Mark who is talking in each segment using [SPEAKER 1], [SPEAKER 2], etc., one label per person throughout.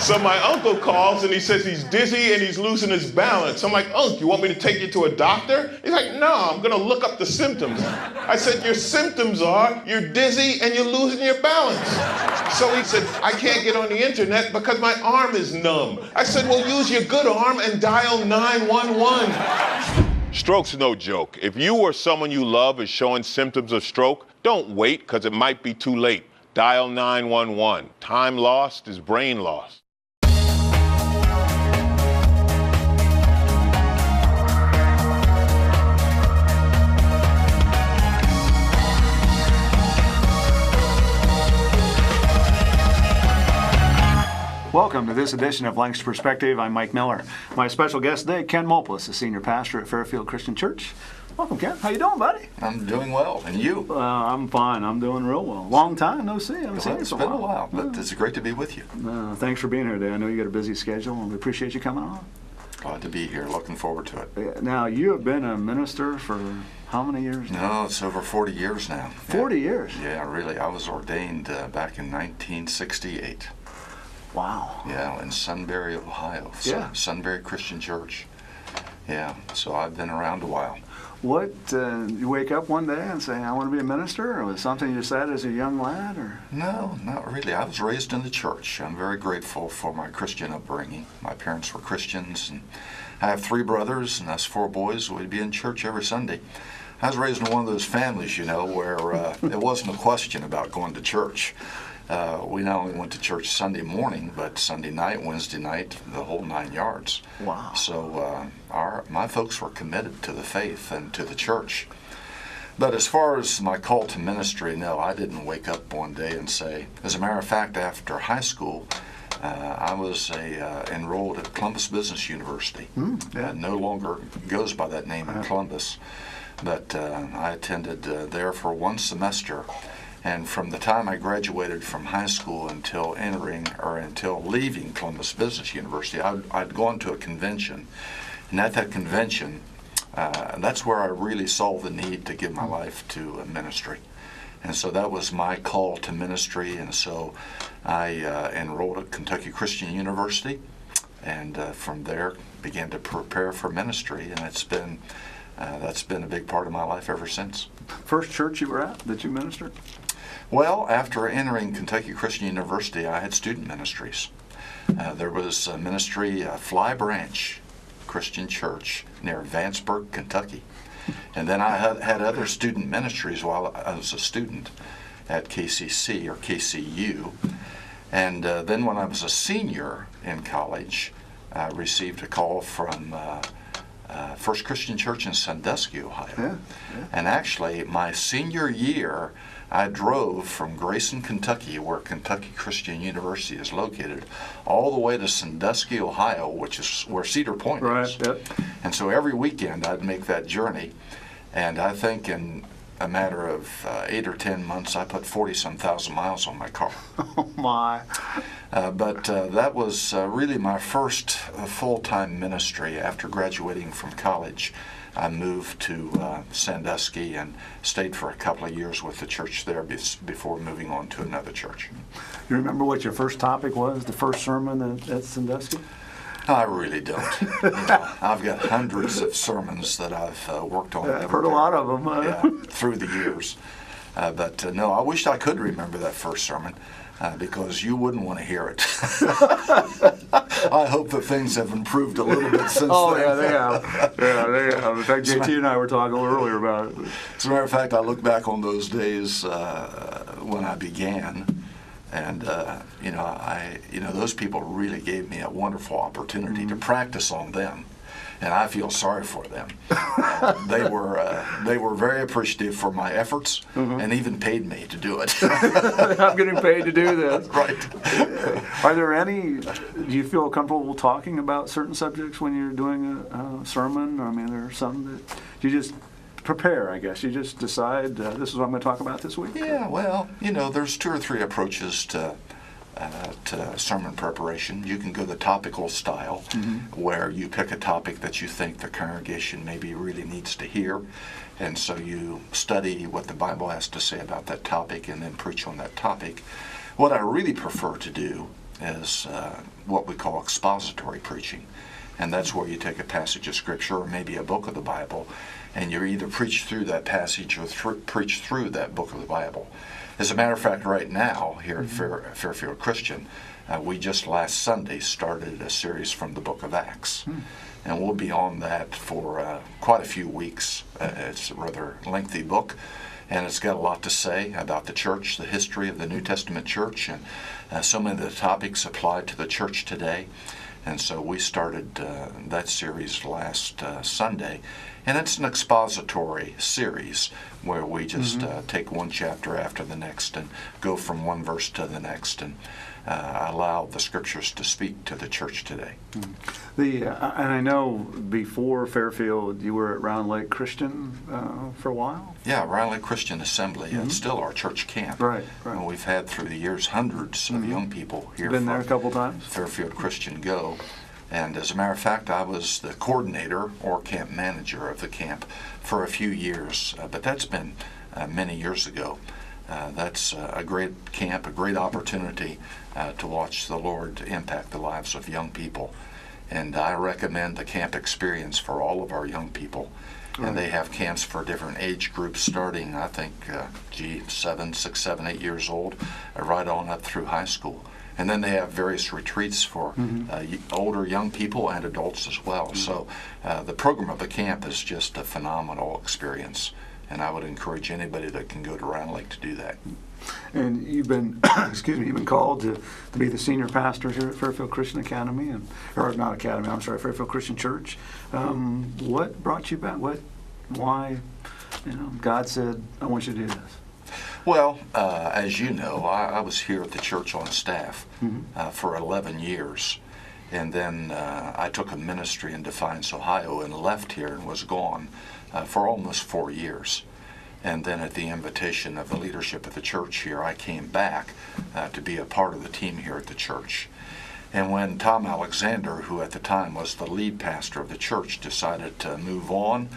[SPEAKER 1] So my uncle calls and he says he's dizzy and he's losing his balance. I'm like, Unc, you want me to take you to a doctor? He's like, no, I'm gonna look up the symptoms. I said, your symptoms are you're dizzy and you're losing your balance. So he said, I can't get on the internet because my arm is numb. I said, well, use your good arm and dial 911. Stroke's no joke. If you or someone you love is showing symptoms of stroke, don't wait because it might be too late. Dial 911. Time lost is brain lost.
[SPEAKER 2] Welcome to this edition of Lancaster Perspective. I'm Mike Miller. My special guest today, Ken Mulpas, the senior pastor at Fairfield Christian Church. Welcome, Ken. How you doing, buddy?
[SPEAKER 3] I'm doing well, and you?
[SPEAKER 2] I'm fine. I'm doing real well. Long time no see. I haven't seen you
[SPEAKER 3] It's
[SPEAKER 2] so
[SPEAKER 3] been a
[SPEAKER 2] long.
[SPEAKER 3] while, but it's great to be with you.
[SPEAKER 2] Thanks for being here today. I know you got a busy schedule, and we appreciate you coming on.
[SPEAKER 3] Glad to be here. Looking forward to it.
[SPEAKER 2] Now, you have been a minister for how many years now?
[SPEAKER 3] No, it's over 40 years now.
[SPEAKER 2] 40 years?
[SPEAKER 3] Yeah, really. I was ordained back in 1968.
[SPEAKER 2] Wow.
[SPEAKER 3] Yeah, in Sunbury, Ohio. Sunbury Christian Church. Yeah, so I've been around a while.
[SPEAKER 2] What, you wake up one day and say, I want to be a minister? Or was it something you said as a young lad? Or?
[SPEAKER 3] No, not really. I was raised in the church. I'm very grateful for my Christian upbringing. My parents were Christians, and I have 3 brothers, and us 4 boys. We'd be in church every Sunday. I was raised in one of those families, you know, where it wasn't a question about going to church. We not only went to church Sunday morning, but Sunday night, Wednesday night, the whole 9 yards.
[SPEAKER 2] Wow.
[SPEAKER 3] So my folks were committed to the faith and to the church. But as far as my call to ministry, no, I didn't wake up one day and say. As a matter of fact, after high school, I was enrolled at Columbus Business University. No longer goes by that name in Columbus, but I attended there for 1 semester. And from the time I graduated from high school until leaving Columbus Business University, I'd gone to a convention. And at that convention, that's where I really saw the need to give my life to a ministry. And so that was my call to ministry. And so I enrolled at Kentucky Christian University, and from there began to prepare for ministry. And that's been a big part of my life ever since.
[SPEAKER 2] First church you were at that you ministered?
[SPEAKER 3] Well, after entering Kentucky Christian University, I had student ministries. There was a ministry, Fly Branch Christian Church near Vanceburg, Kentucky. And then I had other student ministries while I was a student at KCC or KCU. And then when I was a senior in college, I received a call from First Christian Church in Sandusky, Ohio. And actually, my senior year, I drove from Grayson, Kentucky, where Kentucky Christian University is located, all the way to Sandusky, Ohio, which is where Cedar Point is.
[SPEAKER 2] Right, yep.
[SPEAKER 3] And so every weekend I'd make that journey, and I think in a matter of 8 or 10 months I put 40-some thousand miles on my car.
[SPEAKER 2] Oh my.
[SPEAKER 3] But that was really my first full-time ministry. After graduating from college, I moved to Sandusky and stayed for a couple of years with the church there before moving on to another church.
[SPEAKER 2] You remember what your first topic was, the first sermon at Sandusky?
[SPEAKER 3] I really don't. I've got hundreds of sermons that I've worked on.
[SPEAKER 2] I've heard a lot of them.
[SPEAKER 3] Through the years. But no, I wished I could remember that first sermon. Because you wouldn't want to hear it. I hope that things have improved a little bit since then.
[SPEAKER 2] Yeah, they have. Yeah, they have. In fact, JT and I were talking a little earlier about it.
[SPEAKER 3] As a matter of fact, I look back on those days when I began, and those people really gave me a wonderful opportunity to practice on them. And I feel sorry for them. They were very appreciative for my efforts, and even paid me to do it.
[SPEAKER 2] I'm getting paid to do this.
[SPEAKER 3] Right.
[SPEAKER 2] Are there any? Do you feel comfortable talking about certain subjects when you're doing a sermon? I mean, there are some that you just prepare. I guess you just decide this is what I'm going to talk about this week.
[SPEAKER 3] Yeah. Well, there's 2 or 3 approaches to sermon preparation. You can go the topical style, where you pick a topic that you think the congregation maybe really needs to hear, and so you study what the Bible has to say about that topic and then preach on that topic. What I really prefer to do is what we call expository preaching. And that's where you take a passage of Scripture or maybe a book of the Bible, and you either preach through that passage or preach through that book of the Bible. As a matter of fact, right now, here at Fairfield Christian, we just last Sunday started a series from the book of Acts. And we'll be on that for quite a few weeks. It's a rather lengthy book, and it's got a lot to say about the church, the history of the New Testament church, and so many of the topics apply to the church today. And so we started that series last Sunday. And it's an expository series where we just take one chapter after the next and go from one verse to the next and allow the Scriptures to speak to the church today.
[SPEAKER 2] And I know before Fairfield, you were at Round Lake Christian for a while?
[SPEAKER 3] Yeah, Round Lake Christian Assembly. It's still our church camp.
[SPEAKER 2] Right.
[SPEAKER 3] And we've had through the years hundreds of young people here.
[SPEAKER 2] Been there a couple times?
[SPEAKER 3] Fairfield Christian Go. And as a matter of fact, I was the coordinator or camp manager of the camp for a few years, but that's been many years ago. That's a great camp, a great opportunity to watch the Lord impact the lives of young people. And I recommend the camp experience for all of our young people. Right. And they have camps for different age groups starting, I think, 6, 7, 8 years old, right on up through high school. And then they have various retreats for older young people and adults as well. So the program of the camp is just a phenomenal experience. And I would encourage anybody that can go to Round Lake to do that.
[SPEAKER 2] And you've been, you've been called to be the senior pastor here at Fairfield Christian Academy, Fairfield Christian Church. What brought you back? Why, God said, I want you to do this?
[SPEAKER 3] Well, as you know, I was here at the church on staff for 11 years. And then I took a ministry in Defiance, Ohio, and left here and was gone for almost 4 years. And then at the invitation of the leadership of the church here, I came back to be a part of the team here at the church. And when Tom Alexander, who at the time was the lead pastor of the church, decided to move on,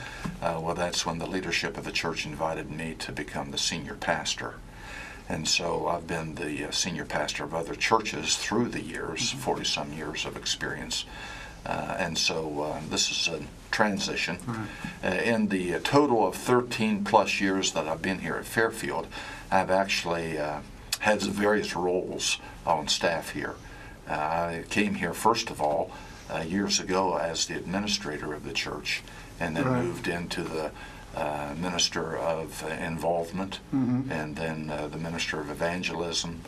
[SPEAKER 3] well, that's when the leadership of the church invited me to become the senior pastor. And so I've been the senior pastor of other churches through the years, 40-some years of experience. And so this is a transition. In the total of 13-plus years that I've been here at Fairfield, I've actually had various roles on staff here. I came here, first of all, years ago as the administrator of the church, and then moved into the minister of involvement, and then the minister of evangelism.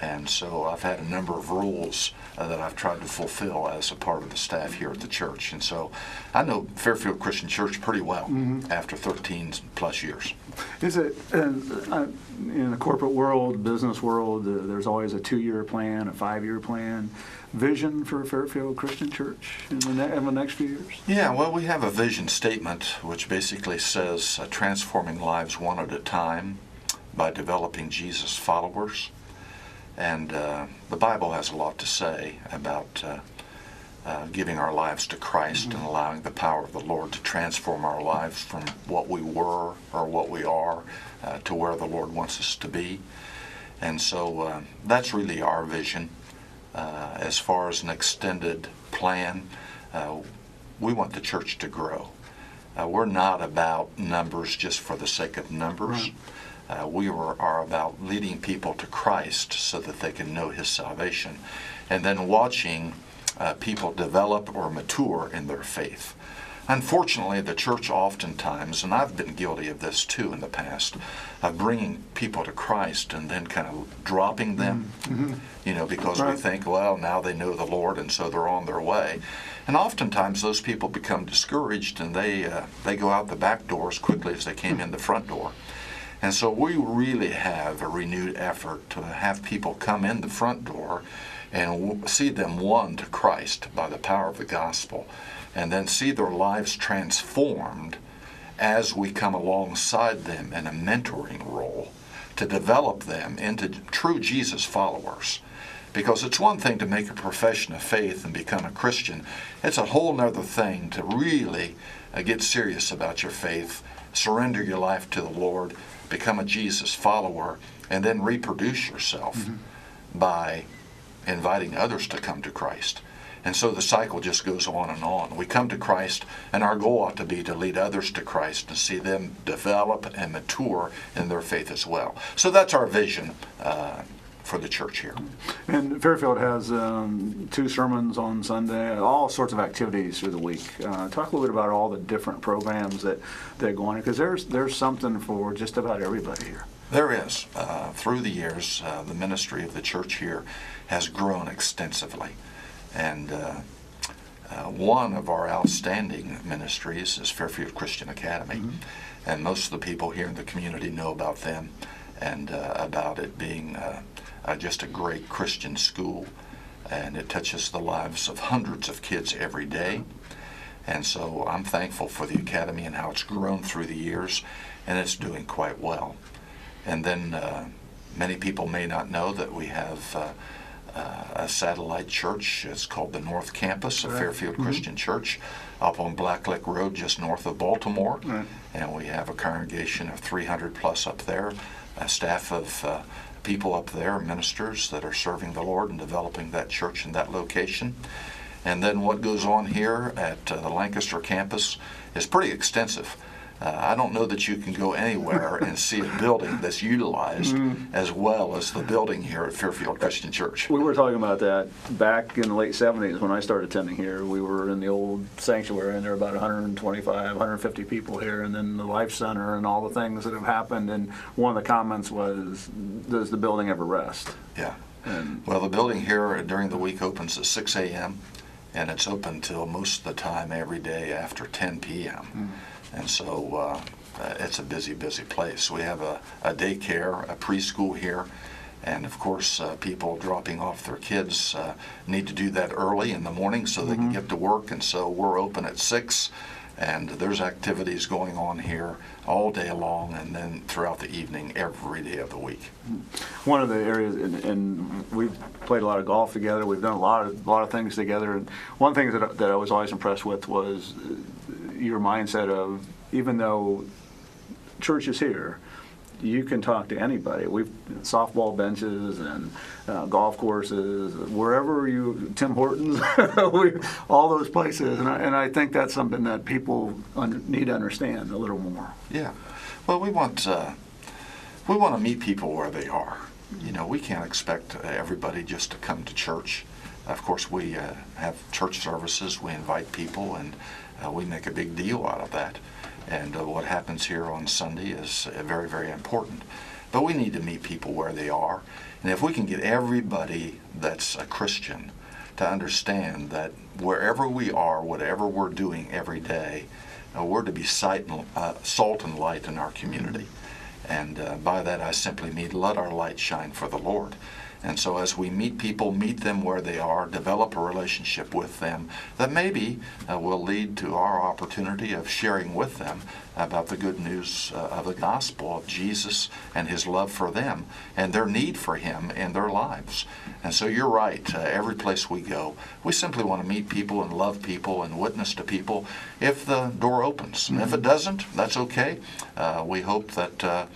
[SPEAKER 3] And so I've had a number of roles that I've tried to fulfill as a part of the staff here at the church. And so I know Fairfield Christian Church pretty well after 13-plus years.
[SPEAKER 2] Is it, in the corporate world, business world, there's always a 2-year plan, a 5-year plan, vision for Fairfield Christian Church in the next few years? Yeah,
[SPEAKER 3] well, we have a vision statement which basically says transforming lives one at a time by developing Jesus followers. And the Bible has a lot to say about giving our lives to Christ and allowing the power of the Lord to transform our lives from what we were or what we are to where the Lord wants us to be. And so that's really our vision. As far as an extended plan, we want the church to grow. We're not about numbers just for the sake of numbers. We are about leading people to Christ so that they can know His salvation, and then watching people develop or mature in their faith. Unfortunately, the church oftentimes, and I've been guilty of this too in the past, of bringing people to Christ and then kind of dropping them, because we think, well, now they know the Lord and so they're on their way. And oftentimes those people become discouraged and they go out the back door as quickly as they came in the front door. And so we really have a renewed effort to have people come in the front door and see them won to Christ by the power of the gospel, and then see their lives transformed as we come alongside them in a mentoring role to develop them into true Jesus followers. Because it's one thing to make a profession of faith and become a Christian. It's a whole nother thing to really get serious about your faith, surrender your life to the Lord, become a Jesus follower, and then reproduce yourself by inviting others to come to Christ. And so the cycle just goes on and on. We come to Christ, and our goal ought to be to lead others to Christ and see them develop and mature in their faith as well. So that's our vision for the church here.
[SPEAKER 2] And Fairfield has 2 sermons on Sunday, all sorts of activities through the week. Talk a little bit about all the different programs that go on, because there's something for just about everybody here.
[SPEAKER 3] There is. Through the years, the ministry of the church here has grown extensively. And one of our outstanding ministries is Fairfield Christian Academy. Mm-hmm. And most of the people here in the community know about them and about it being just a great Christian school. And it touches the lives of hundreds of kids every day. And so I'm thankful for the Academy and how it's grown through the years, and it's doing quite well. And then many people may not know that we have a satellite church. It's called the North Campus of Fairfield Christian Church up on Blacklick Road just north of Baltimore. Right. And we have a congregation of 300 plus up there, a staff of people up there, ministers that are serving the Lord and developing that church in that location. And then what goes on here at the Lancaster campus is pretty extensive. I don't know that you can go anywhere and see a building that's utilized as well as the building here at Fairfield Christian Church.
[SPEAKER 2] We were talking about that back in the late 70s when I started attending here. We were in the old sanctuary, and there were about 125, 150 people here, and then the Life Center and all the things that have happened. And one of the comments was, does the building ever rest?
[SPEAKER 3] Yeah. Well, the building here during the week opens at 6 a.m., and it's open till most of the time every day after 10 p.m. And so it's a busy, busy place. We have a daycare, a preschool here, and of course people dropping off their kids need to do that early in the morning so they can get to work, and so we're open at 6, and there's activities going on here all day long and then throughout the evening every day of the week.
[SPEAKER 2] One of the areas, and we've played a lot of golf together, we've done a lot of things together, and one thing that I was always impressed with was your mindset of, even though church is here, you can talk to anybody. We've softball benches and golf courses, wherever Tim Hortons, all those places, and I think that's something that people need to understand a little more.
[SPEAKER 3] Yeah, well, we want to meet people where they are. You know, we can't expect everybody just to come to church. Of course, we have church services. We invite people, and we make a big deal out of that. And what happens here on Sunday is very, very important. But we need to meet people where they are. And if we can get everybody that's a Christian to understand that wherever we are, whatever we're doing every day, we're to be salt and light in our community. And by that I simply mean let our light shine for the Lord. And so as we meet people, meet them where they are, develop a relationship with them that maybe will lead to our opportunity of sharing with them about the good news of the gospel of Jesus and his love for them and their need for him in their lives. And so you're right, every place we go, we simply want to meet people and love people and witness to people if the door opens. And if it doesn't, that's okay. We hope that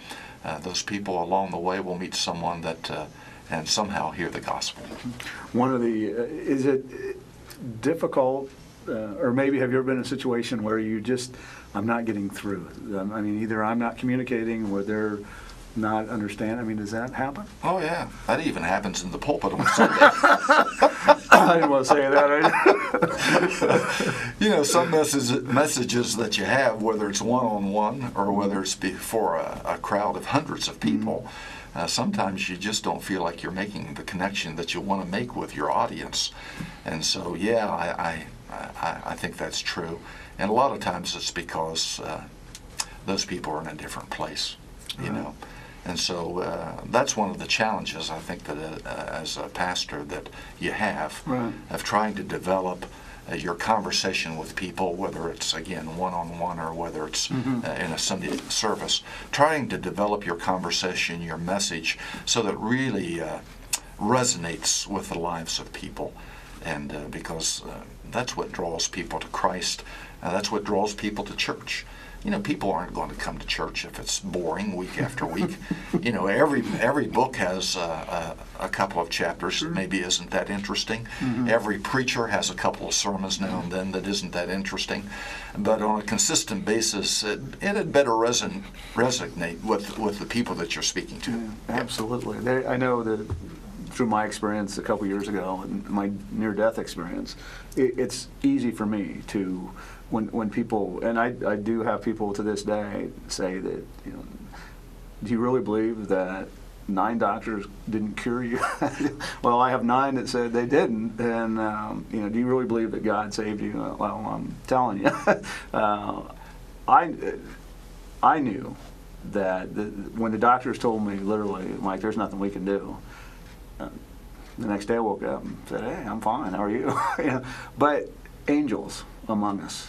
[SPEAKER 3] those people along the way will meet someone that and somehow hear the gospel.
[SPEAKER 2] One of the, is it difficult, or maybe have you ever been in a situation where you just, I'm not getting through? I mean, either I'm not communicating or they're not understanding. I mean, does that happen?
[SPEAKER 3] Oh, yeah. That even happens in the pulpit on Sunday.
[SPEAKER 2] I didn't want to say that.
[SPEAKER 3] You know, some messages that you have, whether it's one-on-one or whether it's before a crowd of hundreds of people, sometimes you just don't feel like you're making the connection that you want to make with your audience. And so, yeah, I think that's true. And a lot of times it's because those people are in a different place, you know. And so that's one of the challenges, I think, that as a pastor that you have of trying to develop your conversation with people, whether it's, again, one-on-one or whether it's in a Sunday service, trying to develop your conversation, your message, so that it really resonates with the lives of people. And because that's what draws people to Christ, that's what draws people to church. You know, people aren't going to come to church if it's boring week after week. You know, every book has a couple of chapters that maybe isn't that interesting. Every preacher has a couple of sermons now and then that isn't that interesting. But on a consistent basis, it had better resonate with the people that you're speaking to.
[SPEAKER 2] Yeah, absolutely. I know that through my experience a couple years ago, and my near-death experience, it's easy for me to, when people, and I do have people to this day say that, you know, do you really believe that 9 doctors didn't cure you? Well, I have 9 that said they didn't, and you know, do you really believe that God saved you? Well, I'm telling you, I knew that when the doctors told me literally, Mike, there's nothing we can do. The next day I woke up and said, hey, I'm fine, how are you? You know, but angels among us.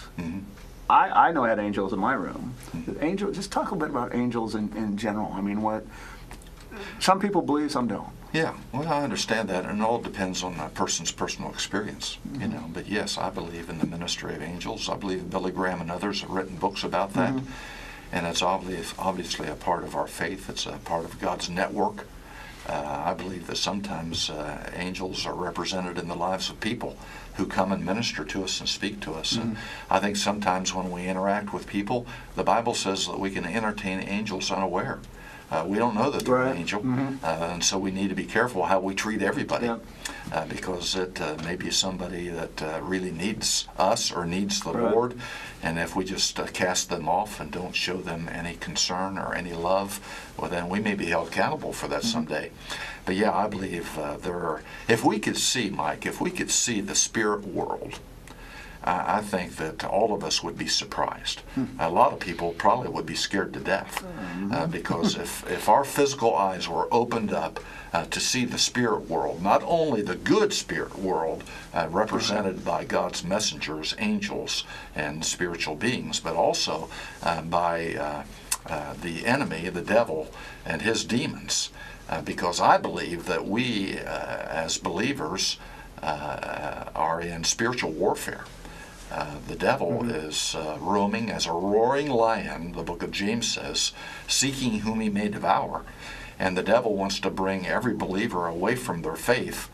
[SPEAKER 2] I know I had angels in my room. Angels, just talk a bit about angels in general. I mean, what some people believe, some don't.
[SPEAKER 3] Yeah, well, I understand that, and it all depends on a person's personal experience, you know. But yes, I believe in the ministry of angels. I believe Billy Graham and others have written books about that, and it's obviously a part of our faith. It's a part of God's network. I believe that sometimes angels are represented in the lives of people who come and minister to us and speak to us. And I think sometimes when we interact with people, the Bible says that we can entertain angels unaware. We don't know that they're an angel, and so we need to be careful how we treat everybody, because it may be somebody that really needs us or needs the Lord, and if we just cast them off and don't show them any concern or any love, well, then we may be held accountable for that someday. But yeah, I believe if we could see, Mike, if we could see the spirit world, I think that all of us would be surprised. A lot of people probably would be scared to death, because if our physical eyes were opened up to see the spirit world, not only the good spirit world represented by God's messengers, angels, and spiritual beings, but also by the enemy, the devil, and his demons. Because I believe that we, as believers, are in spiritual warfare. The devil is roaming as a roaring lion, the book of James says, seeking whom he may devour. And the devil wants to bring every believer away from their faith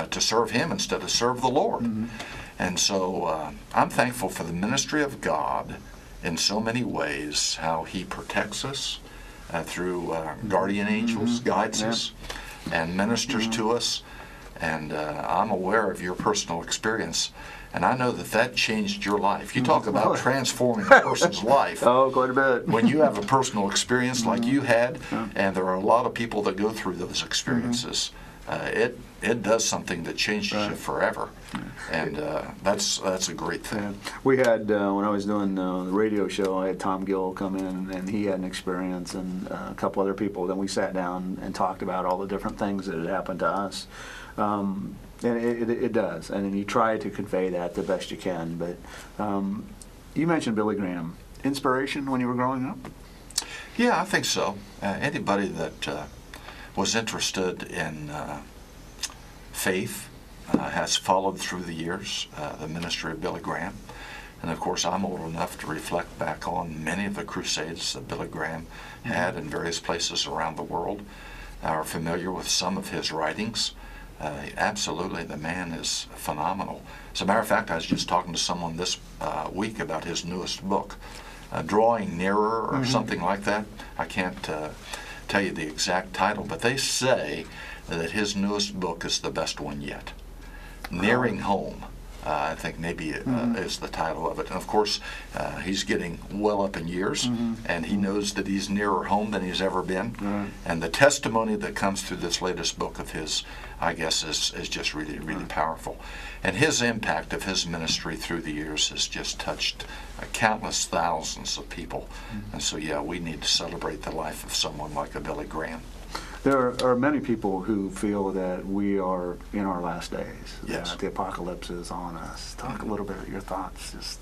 [SPEAKER 3] to serve him instead of serve the Lord. And so I'm thankful for the ministry of God in so many ways, how he protects us through guardian angels, guides us, and ministers to us. And I'm aware of your personal experience. And I know that changed your life. You talk about transforming a person's life.
[SPEAKER 2] Oh, quite a bit.
[SPEAKER 3] When you have a personal experience like you had, and there are a lot of people that go through those experiences, it does something that changes you forever. And that's a great thing.
[SPEAKER 2] Yeah. We had, when I was doing the radio show, I had Tom Gill come in, and he had an experience, and a couple other people. Then we sat down and talked about all the different things that had happened to us. And it does, and then you try to convey that the best you can. But you mentioned Billy Graham. Inspiration when you were growing up?
[SPEAKER 3] Yeah, I think so. Anybody that was interested in faith has followed through the years the ministry of Billy Graham. And of course, I'm old enough to reflect back on many of the crusades that Billy Graham had in various places around the world. Are familiar with some of his writings. Absolutely, the man is phenomenal. As a matter of fact, I was just talking to someone this week about his newest book, Drawing Nearer, or something like that. I can't tell you the exact title, but they say that his newest book is the best one yet. Nearing Home, I think maybe is the title of it. And of course, he's getting well up in years, and he knows that he's nearer home than he's ever been. And the testimony that comes through this latest book of his, I guess, is just really, really powerful. And his impact of his ministry through the years has just touched countless thousands of people. And so, yeah, we need to celebrate the life of someone like a Billy Graham.
[SPEAKER 2] There are many people who feel that we are in our last days.
[SPEAKER 3] Yes.
[SPEAKER 2] That the apocalypse is on us. Talk a little bit of your thoughts.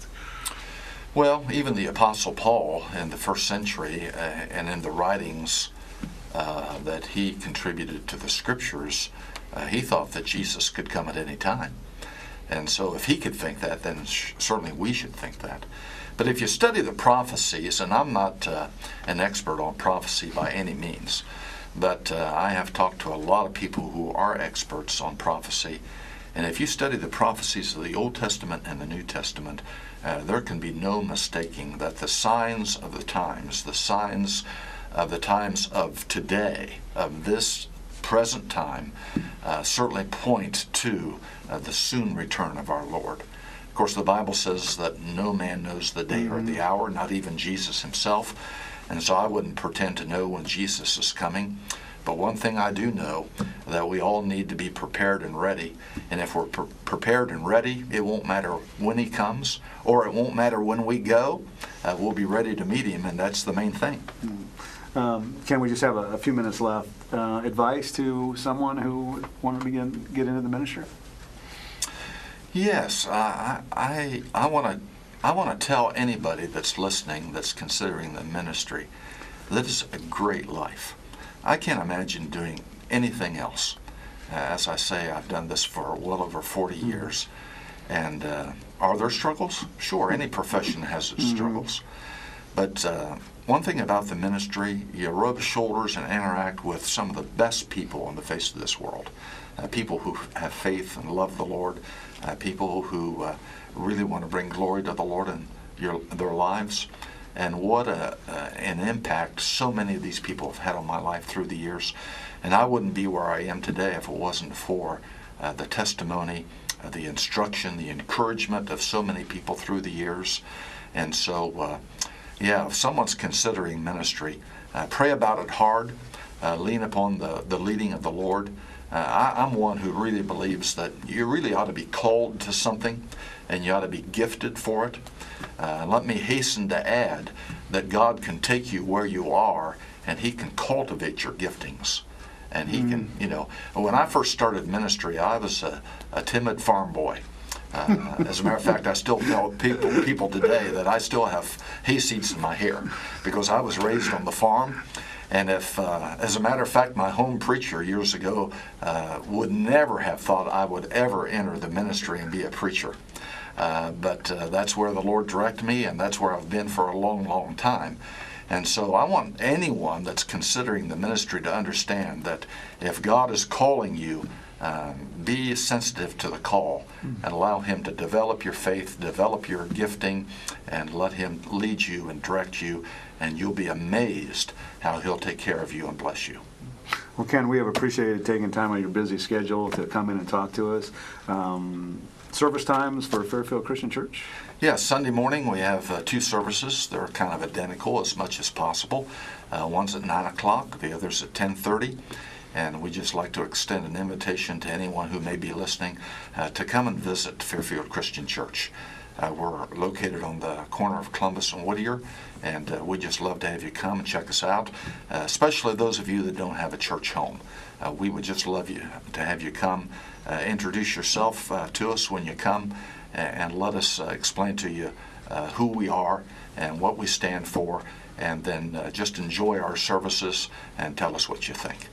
[SPEAKER 3] Well, even the Apostle Paul in the first century and in the writings that he contributed to the Scriptures, he thought that Jesus could come at any time. And so if he could think that, then certainly we should think that. But if you study the prophecies, and I'm not an expert on prophecy by any means, but I have talked to a lot of people who are experts on prophecy, and if you study the prophecies of the Old Testament and the New Testament, there can be no mistaking that the signs of the times of today, of this present time, certainly point to the soon return of our Lord. Of course, the Bible says that no man knows the day or the hour, not even Jesus himself. And so I wouldn't pretend to know when Jesus is coming. But one thing I do know, that we all need to be prepared and ready. And if we're prepared and ready, it won't matter when he comes, or it won't matter when we go. We'll be ready to meet him, and that's the main thing.
[SPEAKER 2] Ken, we just have a few minutes left. Advice to someone who wanted to get into the ministry?
[SPEAKER 3] Yes, I want to tell anybody that's listening, that's considering the ministry, that is a great life. I can't imagine doing anything else. As I say, I've done this for well over 40 years. And are there struggles? Sure, any profession has its struggles. But one thing about the ministry, you rub shoulders and interact with some of the best people on the face of this world. People who have faith and love the Lord, people who really want to bring glory to the Lord in their lives. And what an impact so many of these people have had on my life through the years. And I wouldn't be where I am today if it wasn't for the testimony, the instruction, the encouragement of so many people through the years. And so, if someone's considering ministry, pray about it hard, lean upon the leading of the Lord. I'm one who really believes that you really ought to be called to something, and you ought to be gifted for it. Let me hasten to add that God can take you where you are, and he can cultivate your giftings. And he can, when I first started ministry, I was a timid farm boy. As a matter of fact, I still tell people today that I still have hay seeds in my hair because I was raised on the farm. And if, as a matter of fact, my home preacher years ago would never have thought I would ever enter the ministry and be a preacher. But that's where the Lord directed me, and that's where I've been for a long, long time. And so I want anyone that's considering the ministry to understand that if God is calling you, be sensitive to the call and allow him to develop your faith, develop your gifting, and let him lead you and direct you, and you'll be amazed how he'll take care of you and bless you.
[SPEAKER 2] Well, Ken, we have appreciated taking time out of your busy schedule to come in and talk to us. Service times for Fairfield Christian Church?
[SPEAKER 3] Yes, Sunday morning we have 2 services. They're kind of identical as much as possible. One's at 9 o'clock, the other's at 10:30. And we just like to extend an invitation to anyone who may be listening to come and visit Fairfield Christian Church. We're located on the corner of Columbus and Whittier, and we just love to have you come and check us out, especially those of you that don't have a church home. We would just love to have you come, introduce yourself to us when you come, and let us explain to you who we are and what we stand for, and then just enjoy our services and tell us what you think.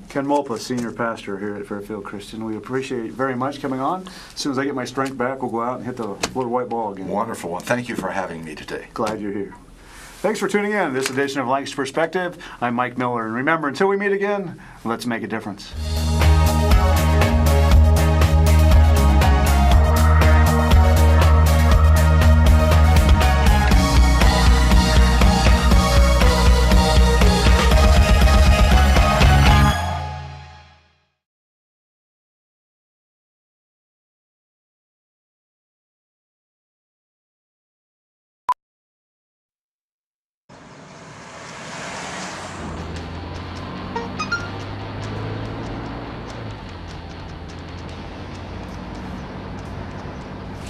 [SPEAKER 2] Ken Mulpas, Senior Pastor here at Fairfield Christian. We appreciate it very much coming on. As soon as I get my strength back, we'll go out and hit the little white ball again.
[SPEAKER 3] Wonderful. And thank you for having me today.
[SPEAKER 2] Glad you're here. Thanks for tuning in to this edition of Lancaster Perspective. I'm Mike Miller. And remember, until we meet again, let's make a difference.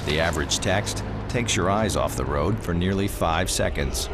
[SPEAKER 4] The average text takes your eyes off the road for nearly 5 seconds.